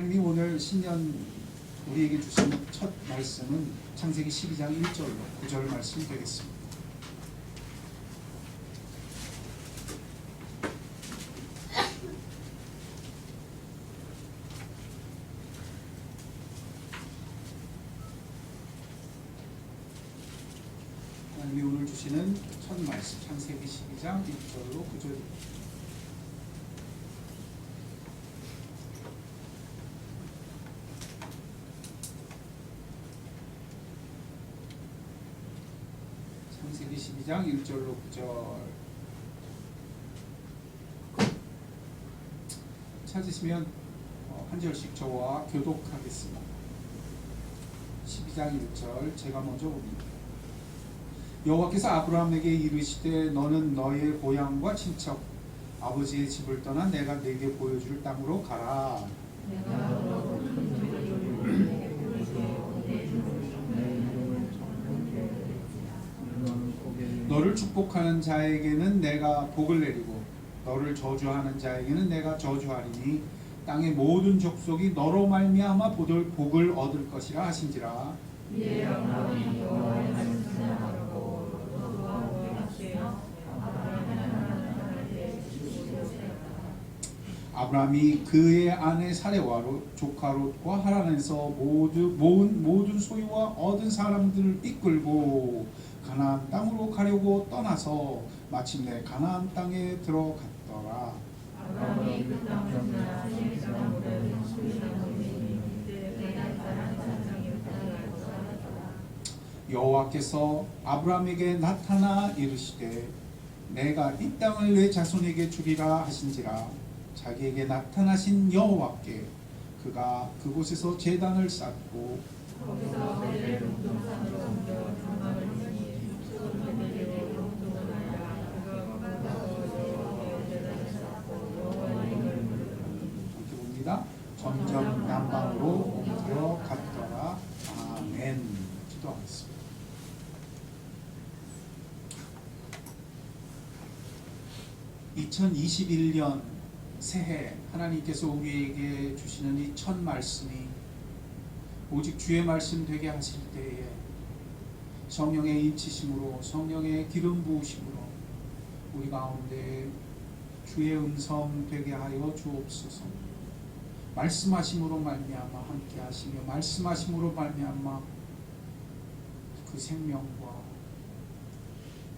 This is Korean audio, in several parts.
하나님이 오늘 신년 우리에게 주신 첫 말씀은 창세기 12장 1절로 9절 말씀 되겠습니다. 하나님이 오늘 주시는 첫 말씀 창세기 12장 1절로 9절입니다. 창세기 12장 1절로 9절 찾으시면 한 절씩 저와 교독하겠습니다. 12장 1절 제가 먼저 봅니다. 여호와께서 아브라함에게 이르시되 너는 너의 고향과 친척 아버지의 집을 떠나 내가 네게 보여줄 땅으로 가라. 너를 축복하는 자에게는 내가 복을 내리고 너를 저주하는 자에게는 내가 저주하리니 땅의 모든 족속이 너로 말미암아 복을 얻을 것이라 하신지라. 아브라함이 그의 아내 사레와 조카 롯과 하란에서 모든 소유와 얻은 사람들을 이끌고 가나안 땅으로 가려고 떠나서 마침내 가나안 땅에 들어갔더라. 여호와께서 아브라함에게 나타나 이르시되 내가 이 땅을 내 자손에게 주리라 하신지라. 자기에게 나타나신 여호와께 그가 그곳에서 제단을 쌓고 점점 남방으로 옮겨 갔더라. 아멘. 기도하겠습니다. (2021년) 새해 하나님께서 우리에게 주시는 이 첫 말씀이 오직 주의 말씀 되게 하실 때에 성령의 인치심으로 성령의 기름 부으심으로 우리 가운데 주의 음성 되게 하여 주옵소서. 말씀하심으로 말미암아 함께 하시며 말씀하심으로 말미암아 그 생명과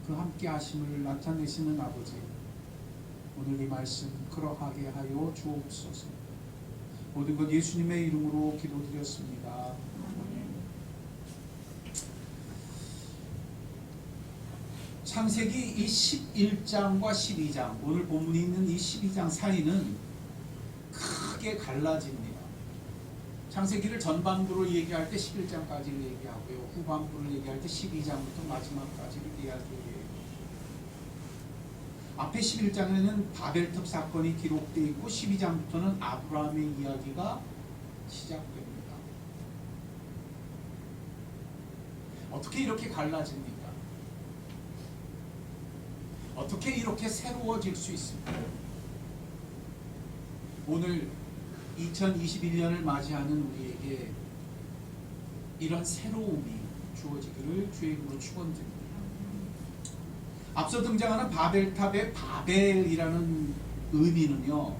그 함께 하심을 나타내시는 아버지, 오늘 이 말씀 그러하게 하여 주옵소서. 모든 것 예수님의 이름으로 기도드렸습니다. 창세기 이 11장과 12장, 오늘 본문이 있는 이 12장 사이는 크게 갈라집니다. 창세기를 전반부를 얘기할 때 11장까지를 얘기하고요. 후반부를 얘기할 때 12장부터 마지막까지를 이야기해요. 앞에 11장에는 바벨탑 사건이 기록되어 있고 12장부터는 아브라함의 이야기가 시작됩니다. 어떻게 이렇게 갈라집니까? 어떻게 이렇게 새로워질 수 있습니까? 오늘 2021년을 맞이하는 우리에게 이런 새로움이 주어지기를 주의 이름으로 축원드립니다. 앞서 등장하는 바벨탑의 바벨이라는 의미는요,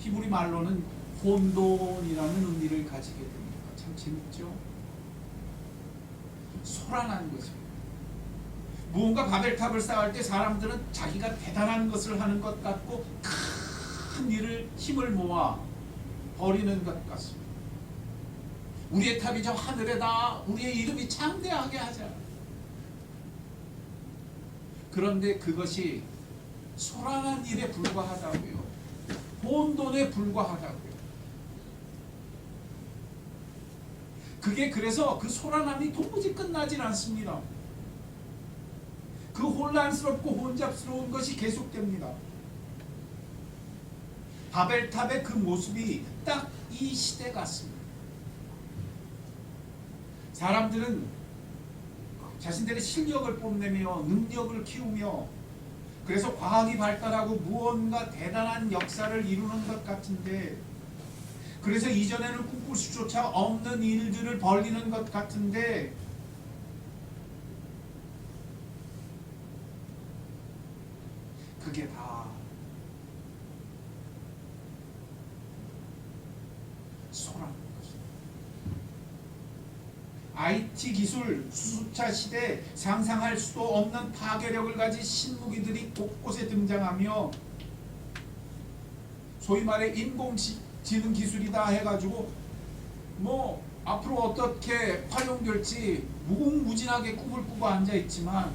히브리 말로는 혼돈이라는 의미를 가지게 됩니다. 참 재밌죠? 소란한 것입니다. 무언가 바벨탑을 쌓을 때 사람들은 자기가 대단한 것을 하는 것 같고 큰 일을 힘을 모아 버리는 것 같습니다. 우리의 탑이 저 하늘에다, 우리의 이름이 창대하게 하자. 그런데 그것이 소란한 일에 불과하다고요. 혼돈에 불과하다고요. 그게 그래서 그 소란함이 도무지 끝나질 않습니다. 그 혼란스럽고 혼잡스러운 것이 계속됩니다. 바벨탑의 그 모습이 딱 이 시대 같습니다. 사람들은 자신들의 실력을 뽐내며 능력을 키우며 그래서 과학이 발달하고 무언가 대단한 역사를 이루는 것 같은데 그래서 이전에는 꿈꿀 수조차 없는 일들을 벌리는 것 같은데 그게 다 소라는 것입니다. IT 기술 수소차 시대 상상할 수도 없는 파괴력을 가진 신무기들이 곳곳에 등장하며 소위 말해 인공지능 기술이다 해가지고 뭐 앞으로 어떻게 활용될지 무궁무진하게 꿈을 꾸고 앉아있지만,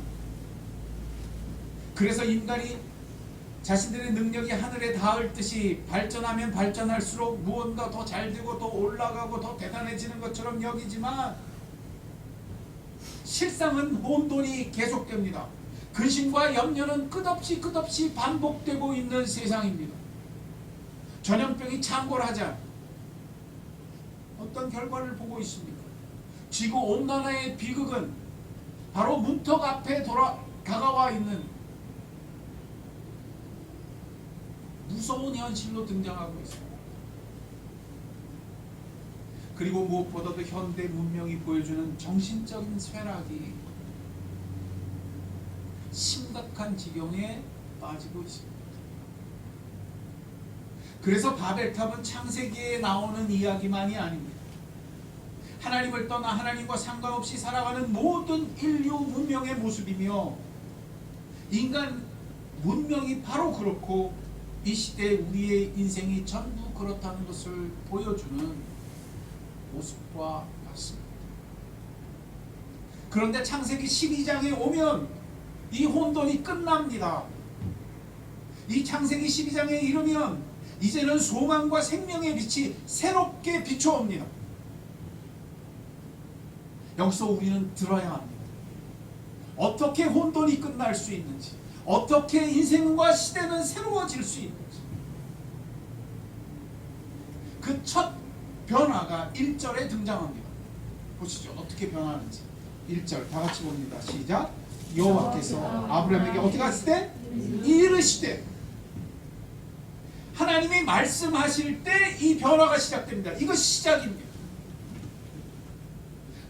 그래서 인간이 자신들의 능력이 하늘에 닿을 듯이 발전하면 발전할수록 무언가 더 잘되고 더 올라가고 더 대단해지는 것처럼 여기지만 실상은 혼돈이 계속됩니다. 근심과 염려는 끝없이 반복되고 있는 세상입니다. 전염병이 창궐하자 어떤 결과를 보고 있습니까? 지구온난화의 비극은 바로 문턱 앞에 다가와 있는 무서운 현실로 등장하고 있습니다. 그리고 무엇보다도 현대 문명이 보여주는 정신적인 쇠락이 심각한 지경에 빠지고 있습니다. 그래서 바벨탑은 창세기에 나오는 이야기만이 아닙니다. 하나님을 떠나 하나님과 상관없이 살아가는 모든 인류 문명의 모습이며, 인간 문명이 바로 그렇고 이 시대에 우리의 인생이 전부 그렇다는 것을 보여주는 모습과 같습니다. 그런데 창세기 12장에 오면 이 혼돈이 끝납니다. 이 창세기 12장에 이르면 이제는 소망과 생명의 빛이 새롭게 비춰옵니다. 여기서 우리는 들어야 합니다. 어떻게 혼돈이 끝날 수 있는지, 어떻게 인생과 시대는 새로워질 수 있는지. 그 첫 변화가 1절에 등장합니다. 보시죠. 어떻게 변하는지. 1절 다 같이 봅니다. 시작. 여호와께서 아브라함에게 어떻게 하실 때? 이르시되. 하나님이 말씀하실 때 이 변화가 시작됩니다. 이것이 시작입니다.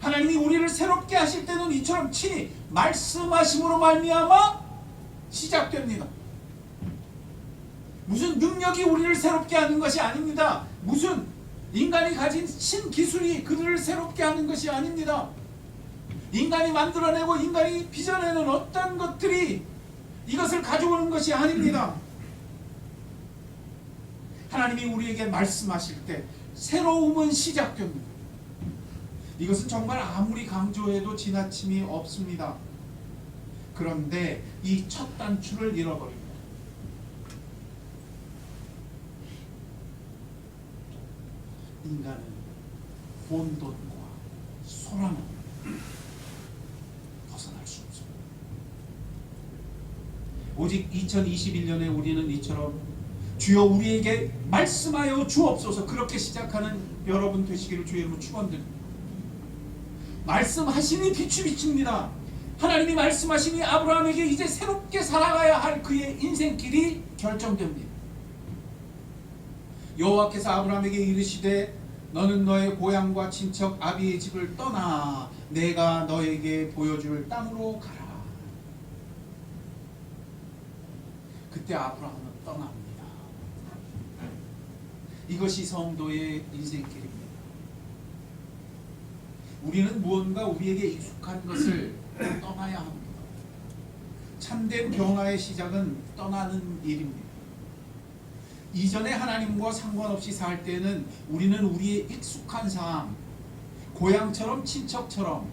하나님이 우리를 새롭게 하실 때는 이처럼 친히 말씀하심으로 말미암아 시작됩니다. 무슨 능력이 우리를 새롭게 하는 것이 아닙니다. 무슨 인간이 가진 신기술이 그들을 새롭게 하는 것이 아닙니다. 인간이 만들어내고 인간이 빚어내는 어떤 것들이 이것을 가져오는 것이 아닙니다. 하나님이 우리에게 말씀하실 때 새로움은 시작됩니다. 이것은 정말 아무리 강조해도 지나침이 없습니다. 그런데 이 첫 단추를 잃어버립니다. 인간은 혼돈과 소란은 벗어날 수 없습니다. 오직 2021년에 우리는 이처럼 주여 우리에게 말씀하여 주옵소서 그렇게 시작하는 여러분 되시기를 주의 이름으로 축원드립니다. 말씀하시니 빛이 비칩니다. 하나님이 말씀하시니 아브라함에게 이제 새롭게 살아가야 할 그의 인생길이 결정됩니다. 여호와께서 아브라함에게 이르시되 너는 너의 고향과 친척 아비의 집을 떠나 내가 너에게 보여줄 땅으로 가라. 그때 아브라함은 떠납니다. 이것이 성도의 인생길입니다. 우리는 무언가 우리에게 익숙한 것을 떠나야 합니다. 참된 변화의 시작은 떠나는 일입니다. 이전에 하나님과 상관없이 살 때는 우리는 우리의 익숙한 삶, 고향처럼 친척처럼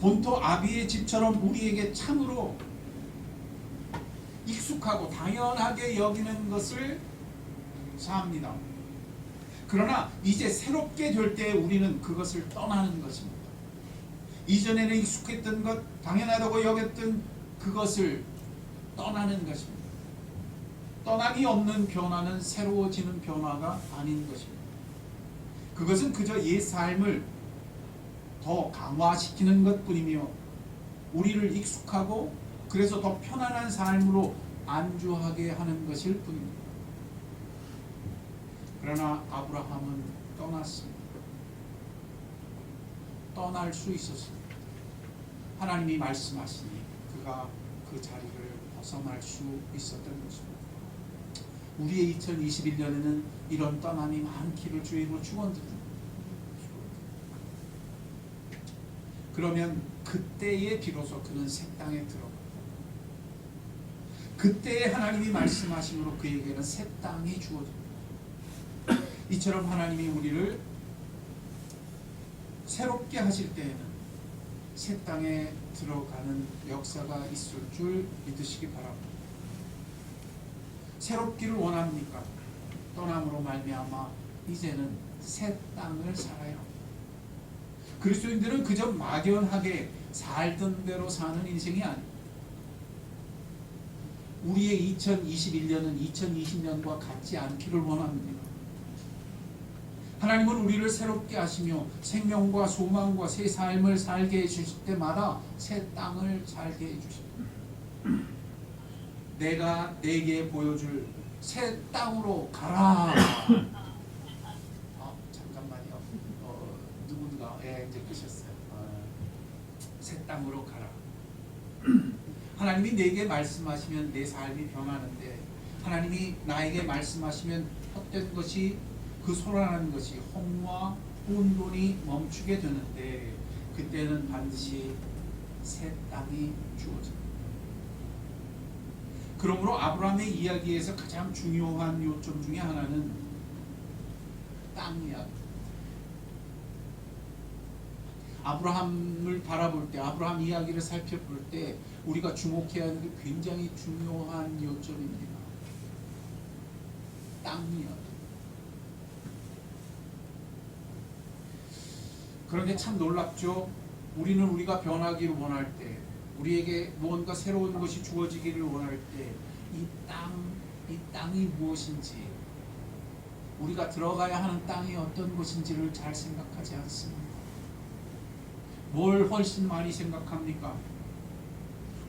본토 아비의 집처럼 우리에게 참으로 익숙하고 당연하게 여기는 것을 삽니다. 그러나 이제 새롭게 될 때 우리는 그것을 떠나는 것입니다. 이전에는 익숙했던 것, 당연하다고 여겼던 그것을 떠나는 것입니다. 떠남이 없는 변화는 새로워지는 변화가 아닌 것입니다. 그것은 그저 옛 삶을 더 강화시키는 것뿐이며 우리를 익숙하고 그래서 더 편안한 삶으로 안주하게 하는 것일 뿐입니다. 그러나 아브라함은 떠났습니다. 떠날 수 있었습니다. 하나님이 말씀하시니 그가 그 자리를 벗어날 수 있었던 것입니다. 우리의 2021년에는 이런 떠남이 많기를 주의 이름으로 축원드립니다. 그러면 그때에 비로소 그는 새 땅에 들어가. 그때에 하나님이 말씀하심으로 그에게는 새 땅이 주어집니다. 이처럼 하나님이 우리를 새롭게 하실 때에는 새 땅에 들어가는 역사가 있을 줄 믿으시기 바랍니다. 새롭기를 원합니까? 떠남으로 말미암아 이제는 새 땅을 살아야 합니다. 그리스도인들은 그저 막연하게 살던 대로 사는 인생이 아닙니다. 우리의 2021년은 2020년과 같지 않기를 원합니다. 하나님은 우리를 새롭게 하시며 생명과 소망과 새 삶을 살게 해주실 때마다 새 땅을 살게 해주십니다. 내가 내게 보여줄 새 땅으로 가라. 잠깐만요. 누군가 이제 끄셨어요. 새 땅으로 가라. 하나님이 내게 말씀하시면 내 삶이 변하는데, 하나님이 나에게 말씀하시면 헛된 것이, 그 소란하는 것이, 홍과 혼돈이 멈추게 되는데, 그때는 반드시 새 땅이 주어집니다. 그러므로 아브라함의 이야기에서 가장 중요한 요점 중에 하나는 땅 이야기. 아브라함을 바라볼 때, 아브라함 이야기를 살펴볼 때 우리가 주목해야 하는 게 굉장히 중요한 요점입니다. 땅 이야기. 그런데 참 놀랍죠. 우리는 우리가 변하기를 원할 때, 우리에게 무언가 새로운 것이 주어지기를 원할 때, 이 땅이 무엇인지, 우리가 들어가야 하는 땅이 어떤 것인지를 잘 생각하지 않습니다. 뭘 훨씬 많이 생각합니까?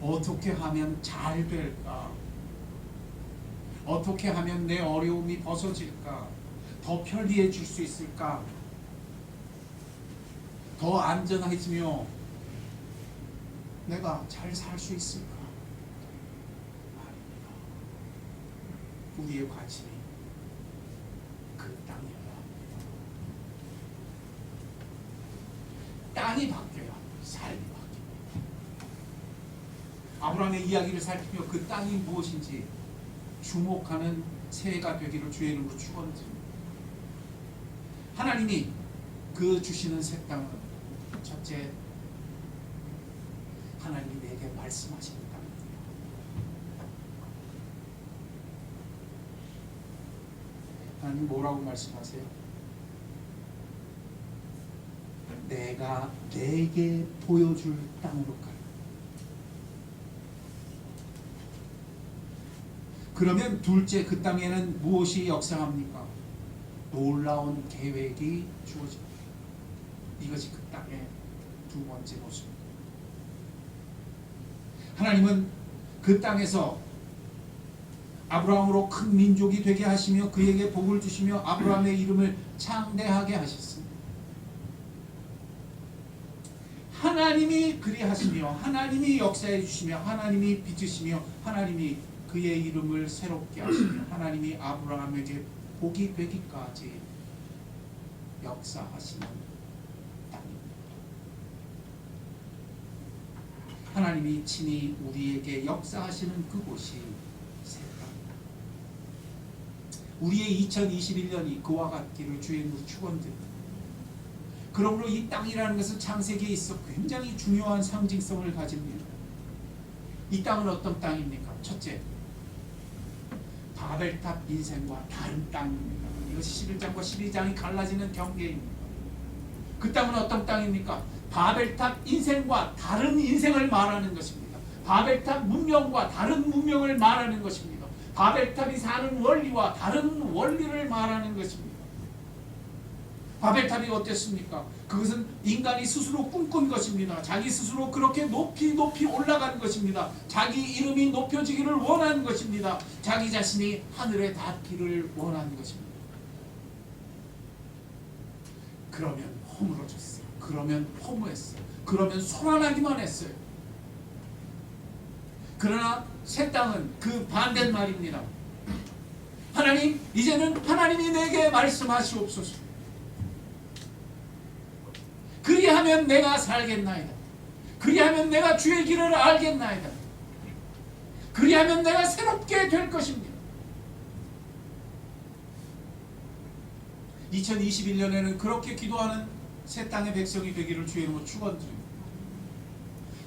어떻게 하면 잘 될까? 어떻게 하면 내 어려움이 벗어질까? 더 편리해질 수 있을까? 더 안전해지며 내가 잘 살 수 있을까? 아닙니다. 우리의 관심이 그 땅이어야 합니다. 땅이 바뀌어야 삶이 바뀝니다. 아브라함의 이야기를 살피며 그 땅이 무엇인지 주목하는 새해가 되기를 주의 이름으로 축원드립니다. 하나님이 그 주시는 새 땅은 첫째, 하나님이 내게 말씀하시는 땅입니다. 하나님 뭐라고 말씀하세요? 내가 내게 보여줄 땅으로 가라. 그러면 둘째, 그 땅에는 무엇이 역사합니까? 놀라운 계획이 주어집니다. 이것이 그 땅의 두 번째 모습입니다. 하나님은 그 땅에서 아브라함으로 큰 민족이 되게 하시며 그에게 복을 주시며 아브라함의 이름을 창대하게 하셨습니다. 하나님이 그리하시며 하나님이 역사해 주시며 하나님이 빚으시며 하나님이 그의 이름을 새롭게 하시며 하나님이 아브라함에게 복이 되기까지 역사하시는 땅입니다. 하나님이 친히 우리에게 역사하시는 그곳이 새 땅입니다. 우리의 2021년이 그와 같기를 주의 이름으로 축원드립니다. 그러므로 이 땅이라는 것은 창세기에 있어 굉장히 중요한 상징성을 가집니다. 이 땅은 어떤 땅입니까? 첫째, 바벨탑 인생과 다른 땅입니다. 이것이 11장과 12장이 갈라지는 경계입니다. 그 땅은 어떤 땅입니까? 바벨탑 인생과 다른 인생을 말하는 것입니다. 바벨탑 문명과 다른 문명을 말하는 것입니다. 바벨탑이 사는 원리와 다른 원리를 말하는 것입니다. 바벨탑이 어땠습니까? 그것은 인간이 스스로 꿈꾼 것입니다. 자기 스스로 그렇게 높이 올라간 것입니다. 자기 이름이 높여지기를 원한 것입니다. 자기 자신이 하늘에 닿기를 원한 것입니다. 그러면 허물어졌어요. 그러면 허무했어요. 그러면 소란하기만 했어요. 그러나 새 땅은 그 반대말입니다. 하나님, 이제는 하나님이 내게 말씀하시옵소서. 그리하면 내가 살겠나이다. 그리하면 내가 주의 길을 알겠나이다. 그리하면 내가 새롭게 될 것입니다. 2021년에는 그렇게 기도하는 새 땅의 백성이 되기를 주의 이름으로 축원드립니다.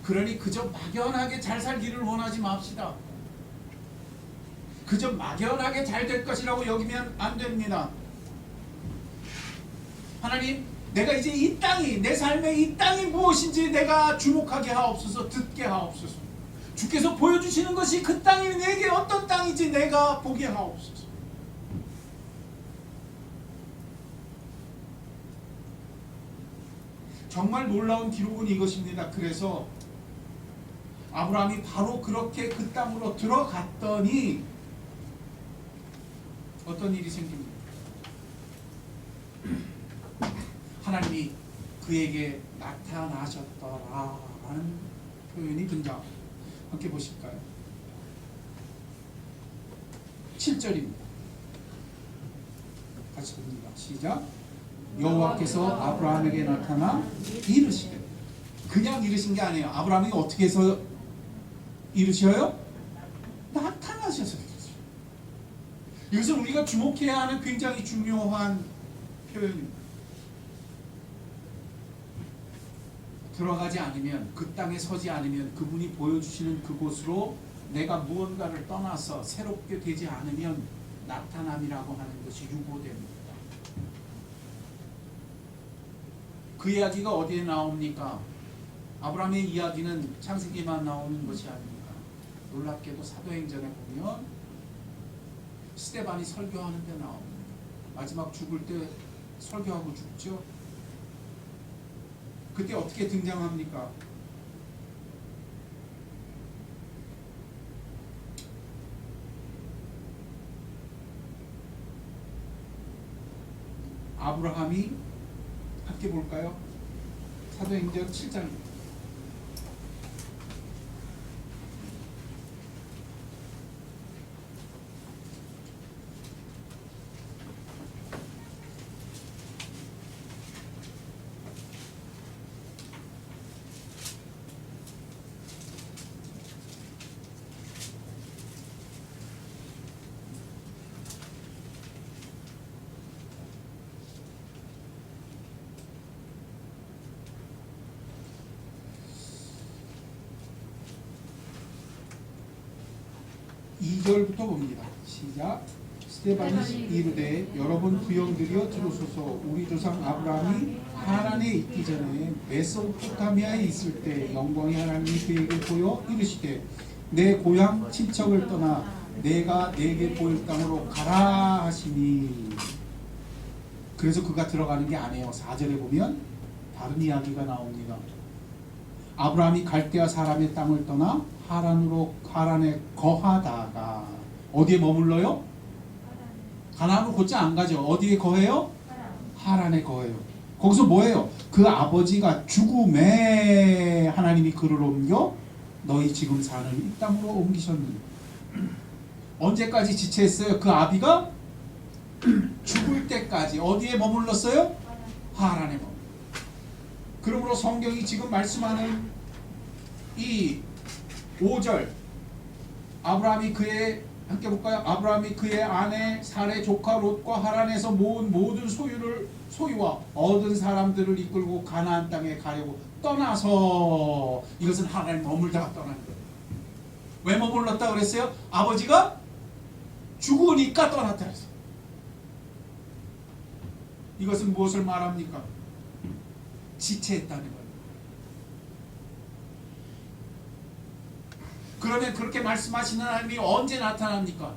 그러니 그저 막연하게 잘 살기를 원하지 맙시다. 그저 막연하게 잘 될 것이라고 여기면 안 됩니다. 하나님, 내가 이제 이 땅이, 내 삶의 이 땅이 무엇인지 내가 주목하게 하옵소서. 듣게 하옵소서. 주께서 보여주시는 것이 그 땅이 내게 어떤 땅인지 내가 보게 하옵소서. 정말 놀라운 기록은 이것입니다. 그래서 아브라함이 바로 그렇게 그 땅으로 들어갔더니 어떤 일이 생깁니다. 하나님이 그에게 나타나셨더라라는 표현이 등장. 함께 보실까요? 7절입니다. 같이 봅니다. 시작. 여호와께서 아브라함에게 나타나 이르시되, 그냥 이르신 게 아니에요. 아브라함이 어떻게 해서 이르셔요? 나타나셔서 이르셔요. 이것은 우리가 주목해야 하는 굉장히 중요한 표현입니다. 들어가지 않으면, 그 땅에 서지 않으면, 그분이 보여주시는 그곳으로 내가 무언가를 떠나서 새롭게 되지 않으면 나타남이라고 하는 것이 유보됩니다. 그 이야기가 어디에 나옵니까? 아브라함의 이야기는 창세기만 나오는 것이 아닙니다. 놀랍게도 사도행전에 보면 스데반이 설교하는 데 나옵니다. 마지막 죽을 때 설교하고 죽죠. 그때 어떻게 등장합니까? 아브라함이, 함께 볼까요? 사도행전 7장입니다. 이 절부터 봅니다. 시작. 스데반이 이르되, 여러분 부형들이여 들으소서. 우리 조상 아브라함이 하란에 있기 전에 메소포타미아에 있을 때 영광의 하나님이 그에게 보여 이르시되, 내 고향 친척을 떠나 내가 내게 보일 땅으로 가라 하시니. 그래서 그가 들어가는 게 아니에요. 4절에 보면 다른 이야기가 나옵니다. 아브라함이 갈대아 사람의 땅을 떠나 하란에 거하다가, 어디에 머물러요? 가나안으로 곧장 안 가죠. 어디에 거해요? 하란에 거해요. 거기서 뭐예요? 그 아버지가 죽음에 하나님이 그를 옮겨 너희 지금 사는 이 땅으로 옮기셨는데, 언제까지 지체했어요? 그 아비가 죽을 때까지 어디에 머물렀어요? 하란에 머물렀어요. 그러므로 성경이 지금 말씀하는 이 5절, 아브라함이 그의, 함께 볼까요? 아브라함이 그의 아내 사레 조카 롯과 하란에서 모은 모든 소유와 얻은 사람들을 이끌고 가나안 땅에 가려고 떠나서, 이것은 하나님 머물다가 떠난 거예요. 왜 머물렀다 그랬어요? 아버지가 죽으니까 떠났다 그랬어요. 이것은 무엇을 말합니까? 지체했다는 거예요. 그러면 그렇게 말씀하시는 하나님이 언제 나타납니까?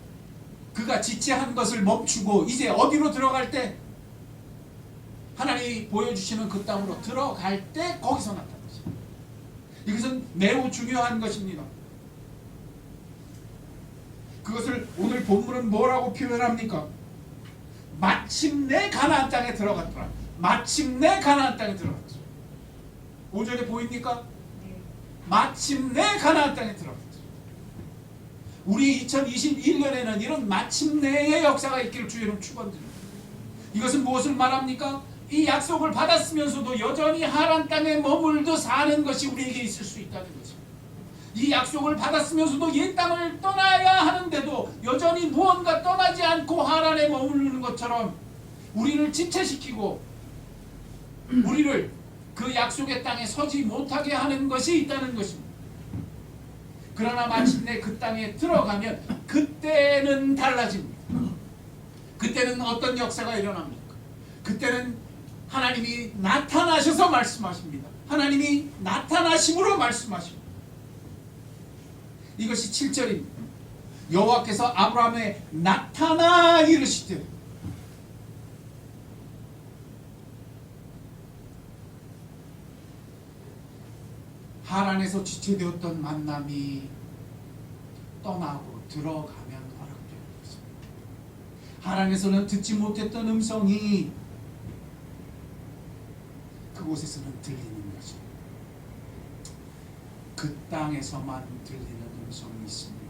그가 지체한 것을 멈추고 이제 어디로 들어갈 때, 하나님이 보여주시는 그 땅으로 들어갈 때 거기서 나타나죠. 이것은 매우 중요한 것입니다. 그것을 오늘 본문은 뭐라고 표현합니까? 마침내 가나안 땅에 들어갔더라. 마침내 가나안 땅에 들어갔죠. 5절에 보입니까? 마침내 가나안 땅에 들어갔죠. 우리 2021년에는 이런 마침내의 역사가 있기를 주의 이름 축원드립니다. 이것은 무엇을 말합니까? 이 약속을 받았으면서도 여전히 하란 땅에 머물러 사는 것이 우리에게 있을 수 있다는 것입니다. 이 약속을 받았으면서도 옛 땅을 떠나야 하는데도 여전히 무언가 떠나지 않고 하란에 머무르는 것처럼 우리를 지체시키고 우리를 그 약속의 땅에 서지 못하게 하는 것이 있다는 것입니다. 그러나 마침내 그 땅에 들어가면 그때는 달라집니다. 그때는 어떤 역사가 일어납니까? 그때는 하나님이 나타나셔서 말씀하십니다. 하나님이 나타나심으로 말씀하십니다. 이것이 7절입니다. 여호와께서 아브라함에 나타나 이르시되 하란에서 지체되었던 만남이 떠나고 들어가면 허락되는 것입니다. 하란에서는 듣지 못했던 음성이 그곳에서는 들리는 것입니다. 그 땅에서만 들리는 음성이 있습니다.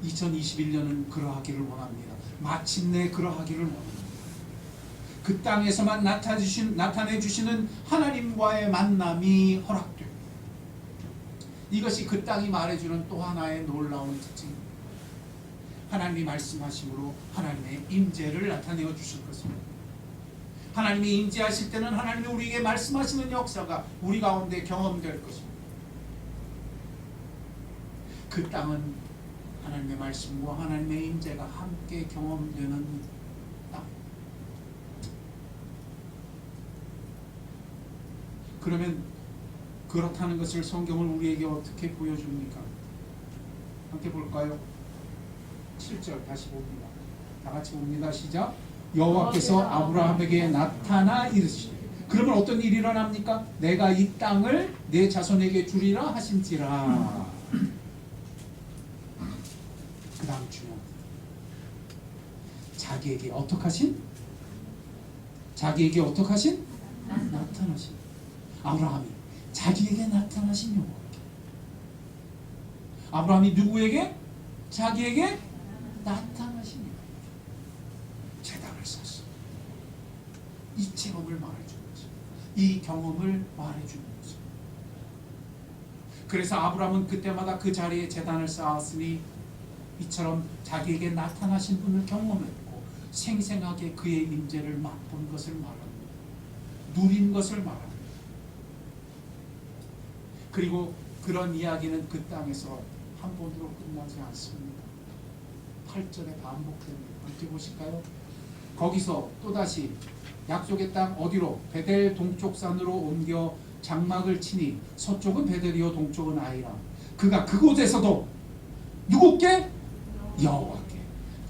2021년은 그러하기를 원합니다. 마침내 그러하기를 원합니다. 그 땅에서만 나타내 주시는 하나님과의 만남이 허락됩니다. 이것이 그 땅이 말해주는 또 하나의 놀라운 특징입니다. 하나님이 말씀하심으로 하나님의 임재를 나타내어 주실 것입니다. 하나님이 임재하실 때는 하나님이 우리에게 말씀하시는 역사가 우리 가운데 경험될 것입니다. 그 땅은 하나님의 말씀과 하나님의 임재가 함께 경험되는 땅. 그러면 그렇다는 것을 성경을 우리에게 어떻게 보여줍니까? 함께 볼까요? 7절 다시 봅니다. 다 같이 봅니다. 시작. 여호와께서 아브라함에게 나타나 이르시되. 그러면 어떤 일이 일어납니까? 내가 이 땅을 내 자손에게 주리라 하신지라. 그 다음 중요합니다. 자기에게 어떻게 하신? 자기에게 어떻게 하신? 나타나신. 아브라함이 자기에게 나타나신 여호와께. 아브라함이 누구에게? 자기에게 나타나신 여호와. 제단을 쌓았어. 이 체험을 말해주는 거죠. 이 경험을 말해주는 거죠. 그래서 아브라함은 그때마다 그 자리에 제단을 쌓았으니 이처럼 자기에게 나타나신 분을 경험했고 생생하게 그의 임재를 맛본 것을 말합니다. 누린 것을 말합니다. 그리고 그런 이야기는 그 땅에서 한 번으로 끝나지 않습니다. 8절에 반복됩니다. 함께 보실까요? 거기서 또다시 약속의 땅 어디로? 베델 동쪽 산으로 옮겨 장막을 치니 서쪽은 베델이요 동쪽은 아이라. 그가 그곳에서도 누구께? 여호와께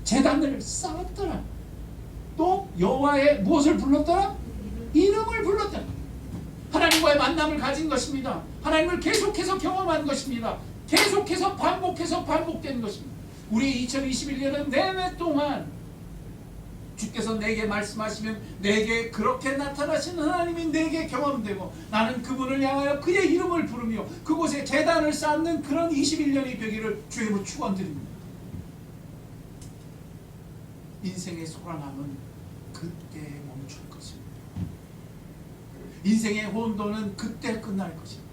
제단을 쌓았더라. 또 여호와의 무엇을 불렀더라? 이름을 불렀더라. 하나님과의 만남을 가진 것입니다. 하나님을 계속해서 경험한 것입니다. 계속해서 반복된 것입니다. 우리 2021년은 내내 동안 주께서 내게 말씀하시면 내게 그렇게 나타나시는 하나님이 내게 경험되고 나는 그분을 향하여 그의 이름을 부르며 그곳에 제단을 쌓는 그런 21년이 되기를 주의 이름으로 축원드립니다. 인생의 소란함은 그때 멈출 것입니다. 인생의 혼돈은 그때 끝날 것입니다.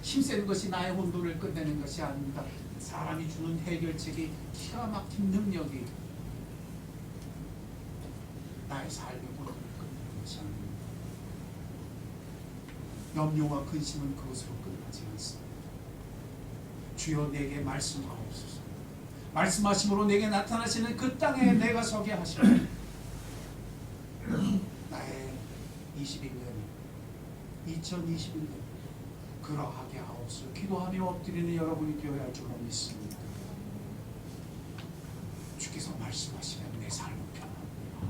힘센 것이 나의 혼돈을 끝내는 것이 아닙니다. 사람이 주는 해결책이 기가 막힌 능력이 나의 삶의 혼돈을 끝내는 것이 아닙니다. 염려와 근심은 그것으로 끝나지 않습니다. 주여 내게 말씀하옵소서. 말씀하심으로 내게 나타나시는 그 땅에 내가 서게 하시고 나의 21년이 2021년 그러하게 하옵소서. 기도하며 엎드리는 여러분이 되어야 할 줄로 믿습니다. 주께서 말씀하시면 내 삶은 변합니다.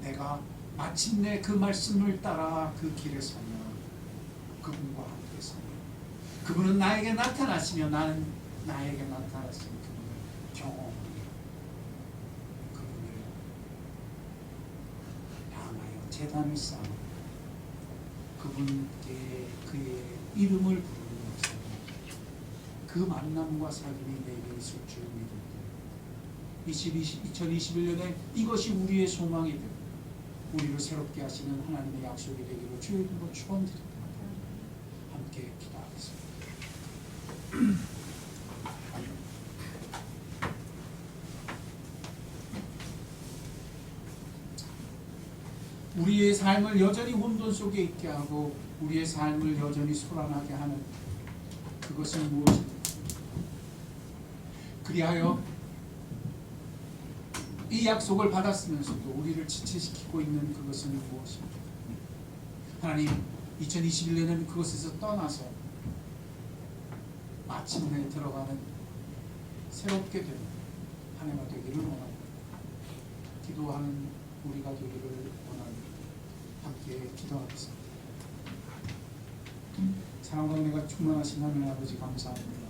내가 마침내 그 말씀을 따라 그 길에 서면 그분과 함께 서면 그분은 나에게 나타나시며 나는 나에게 나타나신 그분을 경험하며 그분을 제단을 쌓아 그분께 그의 이름을 부르는 역사, 그 만남과 사귐이 내게 있을 줄 믿을 때 2021년에 이것이 우리의 소망이 되고 우리를 새롭게 하시는 하나님의 약속이 되기를 주의 이름으로 축원드립니다. 함께 기도하겠습니다. 우리의 삶을 여전히 혼돈 속에 있게 하고 우리의 삶을 여전히 소란하게 하는 그것은 무엇입니까? 그리하여 이 약속을 받았으면서도 우리를 지체시키고 있는 그것은 무엇입니까? 하나님, 2021년은 그것에서 떠나서 마침내 들어가는 새롭게 되는 한 해가 되기를 원합니다. 기도하는 우리가 되기를 원합니다. 함께 기도하겠습니다. 사랑과 은혜가 충만하신 하나님 아버지 감사합니다.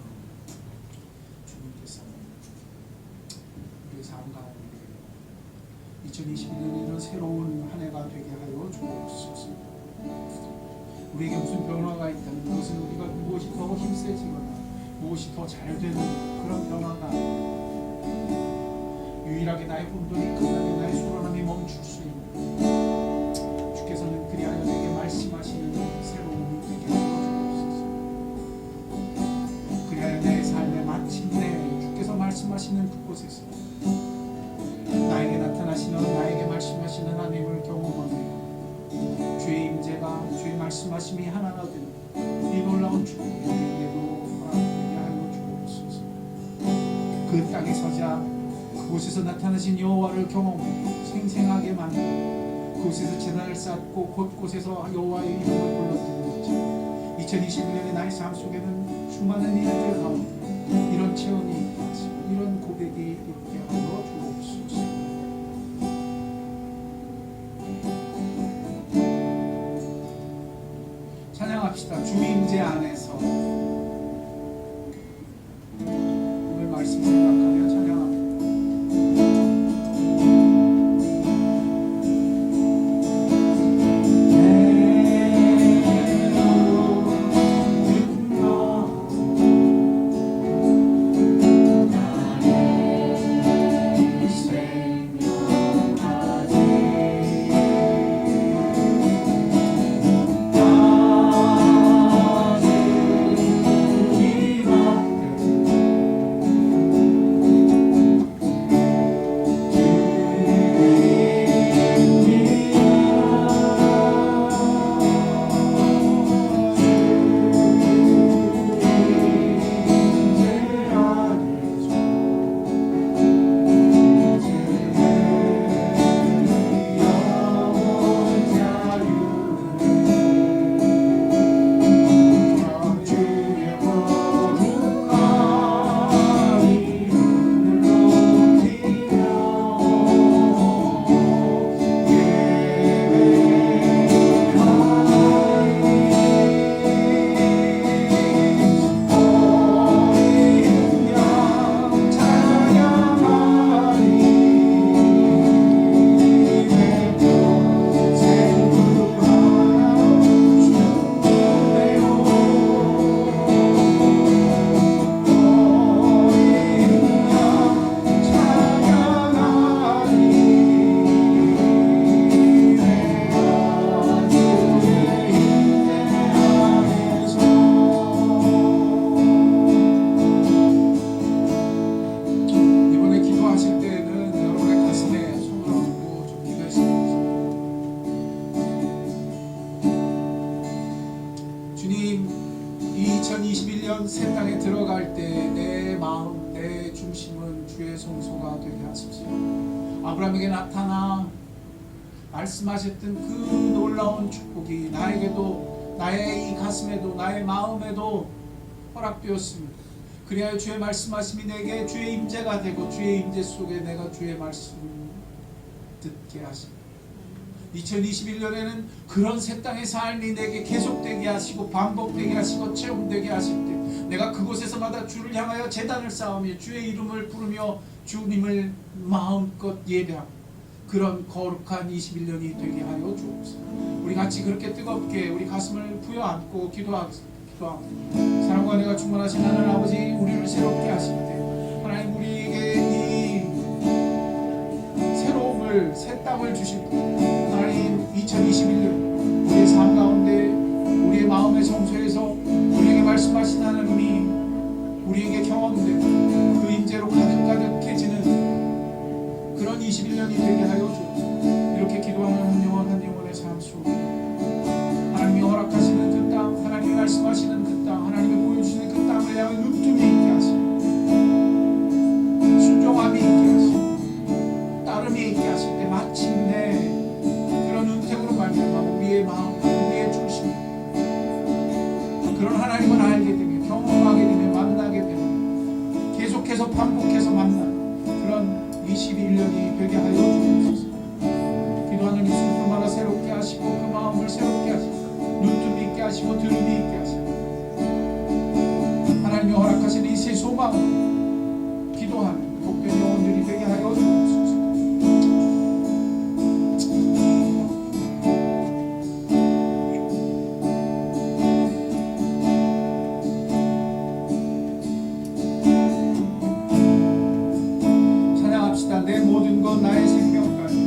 주님께서 우리의 삶 가운데 2021년에는 새로운 한 해가 되게 하여 주옵소서. 우리에게 무슨 변화가 있다면 그것은 우리가 무엇이 더 힘세지거나 무엇이 더 잘 되는 그런 변화가 유일하게 나의 혼돈이 끝나게 나의 소란함이 멈출 수 있는 주께서는 그리하여 내게 말씀하시는 새로움이 되게 하여 주옵소서. 그리하여 내 삶의 마침내 주께서 말씀하시는 그곳에서 나에게 나타나시는 나에게 말씀하시는 하나님을 경험하며 주의 임재가 주의 말씀하심이 하나가 되는 이 놀라운 축복이 우리에게도 허락되게 하여 주옵소서. 그 땅에 서자 그곳에서 나타나신 여호와를 경험하고 생생하게 만들고 그곳에서 제단을 쌓고 곳곳에서 여호와의 이름을 불러드리는 2021년의 나의 삶 속에는 수많은 일들 가운데 이런 체험이 있고 이런 고백이 있게 하여 주옵소서. 찬양합시다. 주 임재 안에서. 오늘 말씀 생각하며 찬양합니다. 주님, 2021년 새 땅에 들어갈 때 내 마음, 내 중심은 주의 성소가 되게 하소서. 아브라함에게 나타나 말씀하셨던 그 놀라운 축복이 나에게도, 나의 이 가슴에도, 나의 마음에도 허락되었습니다. 그리하여 주의 말씀하심이 내게 주의 임재가 되고 주의 임재 속에 내가 주의 말씀을 듣게 하십니다. 2021년에는 그런 새 땅의 삶이 내게 계속되게 하시고 반복되게 하시고 체험되게 하실 때 내가 그곳에서마다 주를 향하여 제단을 쌓으며 주의 이름을 부르며 주님을 마음껏 예배하고 그런 거룩한 21년이 되게 하여 주옵소서. 우리 같이 그렇게 뜨겁게 우리 가슴을 부여안고 기도하겠습니다. 사랑과 은혜가 충만하신 하나님 아버지, 우리를 새롭게 하실 때 하나님 우리에게 이 새로움을, 새 땅을 주실 때 하나님 2021년 우리의 삶 가운데 우리의 마음의 성소에서 우리에게 말씀하신 하나님이 우리에게 경험되고 그 임재로 가득가득해지는 그런 21년이 되게 하여 주옵소서. 이렇게 기도하는 한 영혼 한 영혼의 삶 속에 하나님이 허락하시는 그 땅, 하나님이 말씀하시는 그 땅, 하나님이 보여주시는 그 땅을 향해 눈뜨미 있게 하시고 순종함이 있게 하시고 따름이 있게 하실 때 마침내 그런 은택으로 말미암아 우리의 마음, 우리의 중심 그런 하나님을 알게 되며 경험하게 되며 만나게 되며 계속해서 반복해서 만나는 그런 21년이 되게 하여 주옵소서. 기도하는 입술마다 새롭게 하시고 그 마음을 새롭게 하시고 눈뜨미 있게 하시고 들음이 있게 하시고 하나님이 허락하시는 이 새 소망 기도하는 복된 영혼들이 되게 하여 주옵소서. 찬양합시다. 내 모든 것 나의 생명까지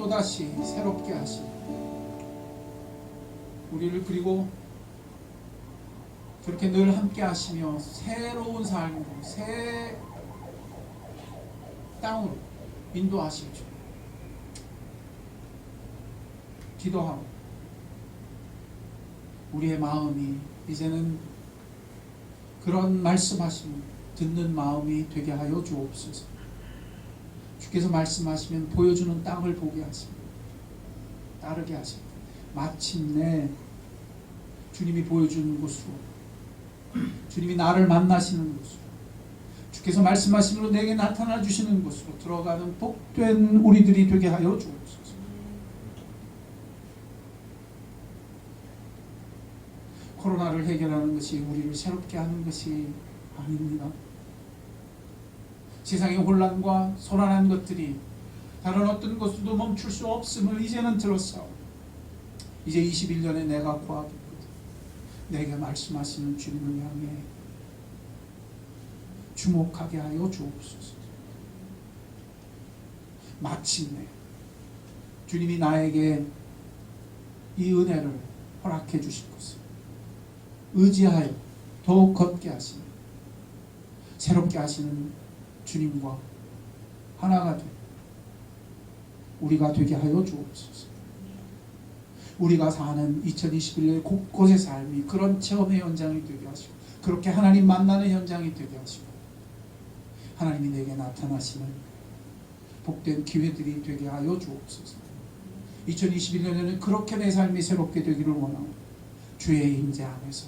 또다시 새롭게 하시고 우리를 그리고 그렇게 늘 함께 하시며 새로운 삶으로 새 땅으로 인도하실 줄 기도하고 우리의 마음이 이제는 그런 말씀하시는 듣는 마음이 되게 하여 주옵소서. 주께서 말씀하시면 보여주는 땅을 보게 하시고 따르게 하시고 마침내 주님이 보여주는 곳으로 주님이 나를 만나시는 곳으로 주께서 말씀하시므로 내게 나타나 주시는 곳으로 들어가는 복된 우리들이 되게 하여 주옵소서. 코로나를 해결하는 것이 우리를 새롭게 하는 것이 아닙니다. 세상의 혼란과 소란한 것들이 다른 어떤 것도 멈출 수 없음을 이제는 들었사오. 이제 21년에 내가 구하겠거든. 내게 말씀하시는 주님을 향해 주목하게 하여 주옵소서. 마침내 주님이 나에게 이 은혜를 허락해 주실 것을 의지하여 더욱 걷게 하시는 새롭게 하시는 주님과 하나가 되 우리가 되게 하여 주옵소서. 우리가 사는 2021년 곳곳의 삶이 그런 체험의 현장이 되게 하시고 그렇게 하나님 만나는 현장이 되게 하시고 하나님이 내게 나타나시는 복된 기회들이 되게 하여 주옵소서. 2021년에는 그렇게 내 삶이 새롭게 되기를 원하고 주의 임재 안에서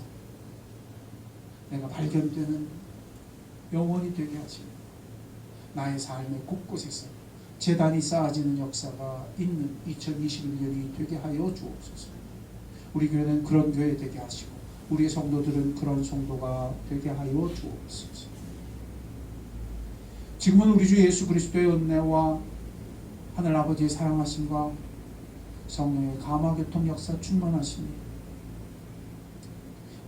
내가 발견되는 영혼이 되게 하시고 나의 삶의 곳곳에서 재단이 쌓아지는 역사가 있는 2021년이 되게 하여 주옵소서. 우리 교회는 그런 교회 되게 하시고 우리의 성도들은 그런 성도가 되게 하여 주옵소서. 지금은 우리 주 예수 그리스도의 은혜와 하늘 아버지의 사랑하심과 성령의 감화교통 역사 충만하시니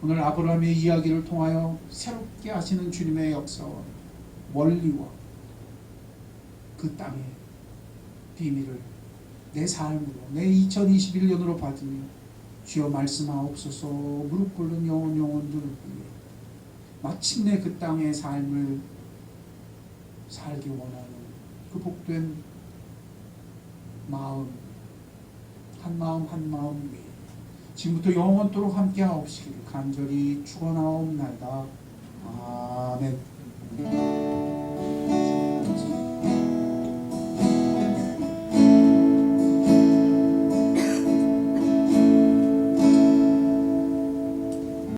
오늘 아브라함의 이야기를 통하여 새롭게 하시는 주님의 역사와 원리와 그 땅의 비밀을 내 삶으로 내 2021년으로 받으며 주여 말씀하옵소서 무릎 꿇는 영혼들을 위해 마침내 그 땅의 삶을 살기 원하는 그 복된 마음 한 마음 위에 지금부터 영원토록 함께 하옵시기를 간절히 축원하옵나이다. 아멘.